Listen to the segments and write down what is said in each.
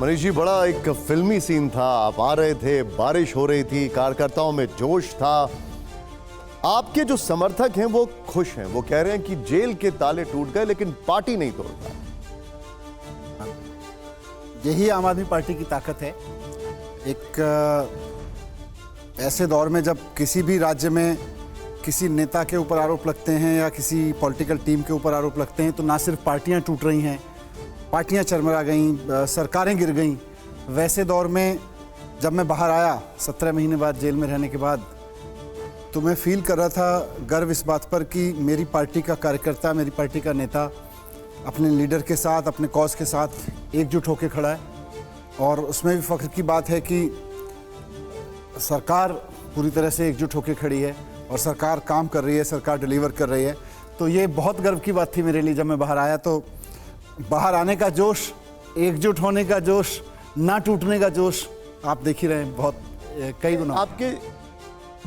मनीष जी, बड़ा एक फिल्मी सीन था। आप आ रहे थे, बारिश हो रही थी, कार्यकर्ताओं में जोश था। आपके जो समर्थक हैं वो खुश हैं, वो कह रहे हैं कि जेल के ताले टूट गए लेकिन पार्टी नहीं तोड़ पाए। यही आम आदमी पार्टी की ताकत है। एक ऐसे दौर में जब किसी भी राज्य में किसी नेता के ऊपर आरोप लगते हैं या किसी पॉलिटिकल टीम के ऊपर आरोप लगते हैं तो ना सिर्फ पार्टियां टूट रही हैं, पार्टियां चरमरा गईं, सरकारें गिर गईं। वैसे दौर में जब मैं बाहर आया 17 महीने बाद जेल में रहने के बाद, तो मैं फील कर रहा था गर्व इस बात पर कि मेरी पार्टी का कार्यकर्ता, मेरी पार्टी का नेता अपने लीडर के साथ, अपने कॉज के साथ एकजुट होकर खड़ा है। और उसमें भी फ़ख्र की बात है कि सरकार पूरी तरह से एकजुट होकर खड़ी है और सरकार काम कर रही है, सरकार डिलीवर कर रही है। तो ये बहुत गर्व की बात थी मेरे लिए। जब मैं बाहर आया तो बाहर आने का जोश, एकजुट होने का जोश, ना टूटने का जोश आप देख ही रहे हैं, बहुत कई गुना। आपके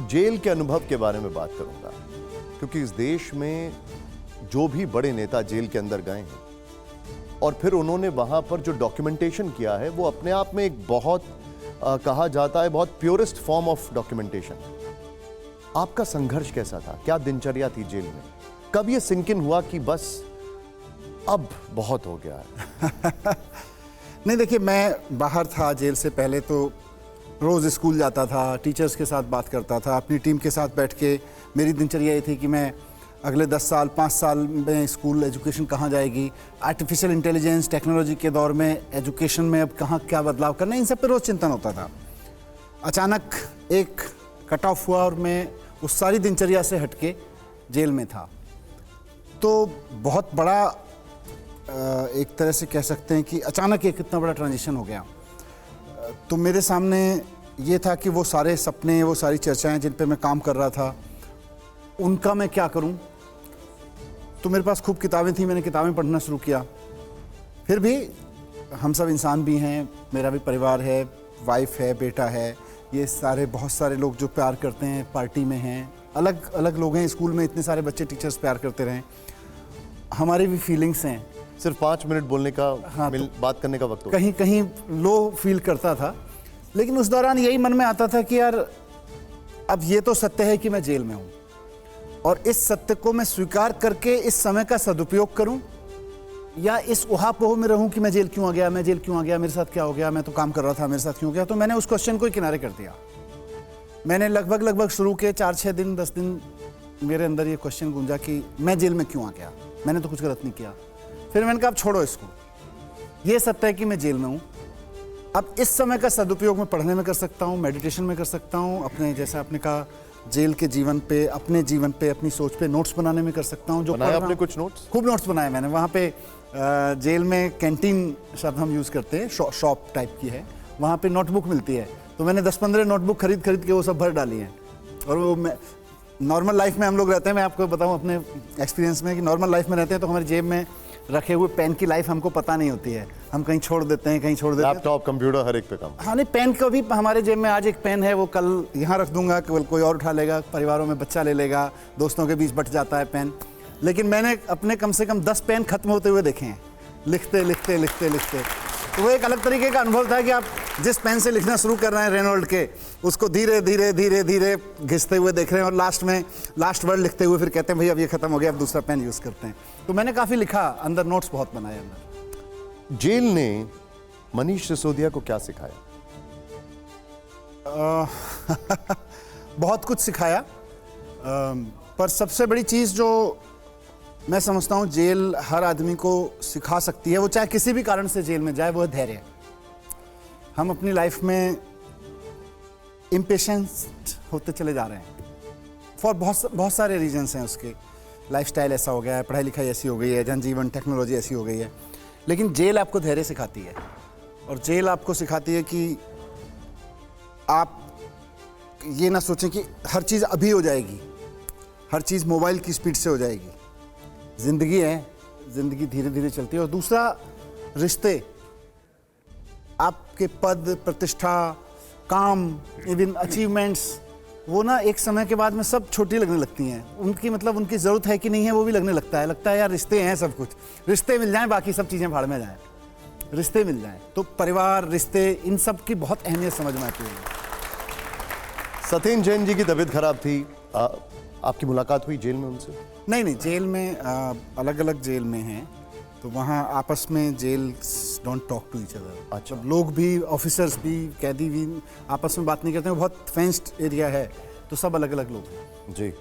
जेल के अनुभव के बारे में बात करूंगा, क्योंकि इस देश में जो भी बड़े नेता जेल के अंदर गए हैं और फिर उन्होंने वहां पर जो डॉक्यूमेंटेशन किया है वो अपने आप में एक बहुत कहा जाता है बहुत प्योरेस्ट फॉर्म ऑफ डॉक्यूमेंटेशन। आपका संघर्ष कैसा था? क्या दिनचर्या थी जेल में? कब ये सिंक इन हुआ कि बस अब बहुत हो गया है? नहीं, देखिए, मैं बाहर था जेल से पहले तो रोज़ स्कूल जाता था, टीचर्स के साथ बात करता था, अपनी टीम के साथ बैठ के मेरी दिनचर्या ये थी कि मैं अगले 10 साल 5 साल में स्कूल एजुकेशन कहाँ जाएगी, आर्टिफिशियल इंटेलिजेंस टेक्नोलॉजी के दौर में एजुकेशन में अब कहाँ क्या बदलाव करना, इन सब पे रोज़ चिंतन होता था। अचानक एक कट ऑफ हुआ और मैं उस सारी दिनचर्या से हटके जेल में था। तो बहुत बड़ा एक तरह से कह सकते हैं कि अचानक एक इतना बड़ा ट्रांजिशन हो गया। तो मेरे सामने ये था कि वो सारे सपने, वो सारी चर्चाएं जिन पे मैं काम कर रहा था, उनका मैं क्या करूं। तो मेरे पास खूब किताबें थी, मैंने किताबें पढ़ना शुरू किया। फिर भी हम सब इंसान भी हैं, मेरा भी परिवार है, वाइफ है, बेटा है, ये सारे बहुत सारे लोग जो प्यार करते हैं पार्टी में हैं, अलग अलग लोग हैं, स्कूल में इतने सारे बच्चे टीचर्स प्यार करते रहें, हमारी भी फीलिंग्स हैं। सिर्फ 5 मिनट बोलने का, हाँ, बात करने का वक्त हो। कहीं कहीं लो फील करता था, लेकिन उस दौरान यही मन में आता था कि यार अब ये तो सत्य है कि मैं जेल में हूँ और इस सत्य को मैं स्वीकार करके इस समय का सदुपयोग करूं या इस उहापोह में रहूं कि मैं जेल क्यों आ गया, मैं जेल क्यों आ गया, मेरे साथ क्या हो गया, मैं तो काम कर रहा था, मेरे साथ क्यों हो गया। तो मैंने उस क्वेश्चन को किनारे कर दिया। मैंने लगभग शुरू के 4-6 दिन 10 दिन मेरे अंदर ये क्वेश्चन गूंजा कि मैं जेल में क्यों आ गया, मैंने तो कुछ गलत नहीं किया। फिर मैंने कहा अब छोड़ो इसको, ये सत्य है कि मैं जेल में हूँ। अब इस समय का सदुपयोग मैं पढ़ने में कर सकता हूँ, मेडिटेशन में कर सकता हूँ, अपने जैसे आपने कहा जेल के जीवन पे, अपने जीवन पे, अपनी सोच पे नोट्स बनाने में कर सकता हूँ। जो बनाया आपने कुछ नोट्स? खूब नोट्स बनाए मैंने। वहाँ पे जेल में कैंटीन शब्द हम यूज़ करते हैं, शॉप टाइप की है, वहाँ पे नोटबुक मिलती है। तो मैंने 10-15 नोटबुक खरीद के वो सब भर डाली हैं। और वो नॉर्मल लाइफ में हम लोग रहते हैं, मैं आपको बताऊँ अपने एक्सपीरियंस में कि नॉर्मल लाइफ में रहते हैं तो हमारी जेब में रखे हुए पेन की लाइफ हमको पता नहीं होती है, हम कहीं छोड़ देते हैं, कहीं छोड़ देते हैं। लैपटॉप, कंप्यूटर, हर एक पे काम। हाँ, नहीं, पेन का भी हमारे जेब में आज एक पेन है, वो कल यहाँ रख दूंगा, कल कोई और उठा लेगा, परिवारों में बच्चा ले लेगा, दोस्तों के बीच बट जाता है पेन। लेकिन मैंने अपने कम से कम 10 पेन खत्म होते हुए देखे हैं, लिखते लिखते लिखते लिखते। तो वो एक अलग तरीके का अनुभव था कि आप जिस पेन से लिखना शुरू कर रहे हैं रेनॉल्ड के, उसको धीरे धीरे धीरे धीरे घिसते हुए देख रहे हैं और लास्ट में लास्ट वर्ड लिखते हुए फिर कहते हैं भाई अब ये खत्म हो गया, अब दूसरा पेन यूज़ करते हैं। तो मैंने काफ़ी लिखा, अंदर नोट्स बहुत बनाए अंदर। जेल ने मनीष सिसोदिया को क्या सिखाया? बहुत कुछ सिखाया, पर सबसे बड़ी चीज़ जो मैं समझता हूँ जेल हर आदमी को सिखा सकती है, वो चाहे किसी भी कारण से जेल में जाए, वो है धैर्य। हम अपनी लाइफ में इम्पेशेंस होते चले जा रहे हैं फॉर बहुत सारे रीजन्स हैं उसके। लाइफस्टाइल ऐसा हो गया है, पढ़ाई लिखाई ऐसी हो गई है, जनजीवन टेक्नोलॉजी ऐसी हो गई है। लेकिन जेल आपको धैर्य सिखाती है और जेल आपको सिखाती है कि आप ये ना सोचें कि हर चीज़ अभी हो जाएगी, हर चीज़ मोबाइल की स्पीड से हो जाएगी। ज़िंदगी है, ज़िंदगी धीरे धीरे चलती है। और दूसरा, रिश्ते, आपके पद, प्रतिष्ठा, काम, इवन अचीवमेंट्स, वो ना एक समय के बाद में सब छोटी लगने लगती हैं। उनकी मतलब उनकी ज़रूरत है कि नहीं है वो भी लगने लगता है यार रिश्ते हैं सब कुछ, रिश्ते मिल जाएं बाकी सब चीज़ें भाड़ में जाएं। रिश्ते मिल जाएं, तो परिवार, रिश्ते, इन सब की बहुत अहमियत समझ में आती है। सत्येन जैन जी की तबीयत खराब थी, आपकी मुलाकात हुई जेल में उनसे? नहीं नहीं, जेल में अलग अलग जेल में हैं, तो वहाँ आपस में jails don't talk to each other. अच्छा। लोग भी, ऑफिसर्स भी, कैदी भी आपस में बात नहीं करते हैं, बहुत फेंस्ड एरिया है, तो सब अलग अलग लोग हैं। जी।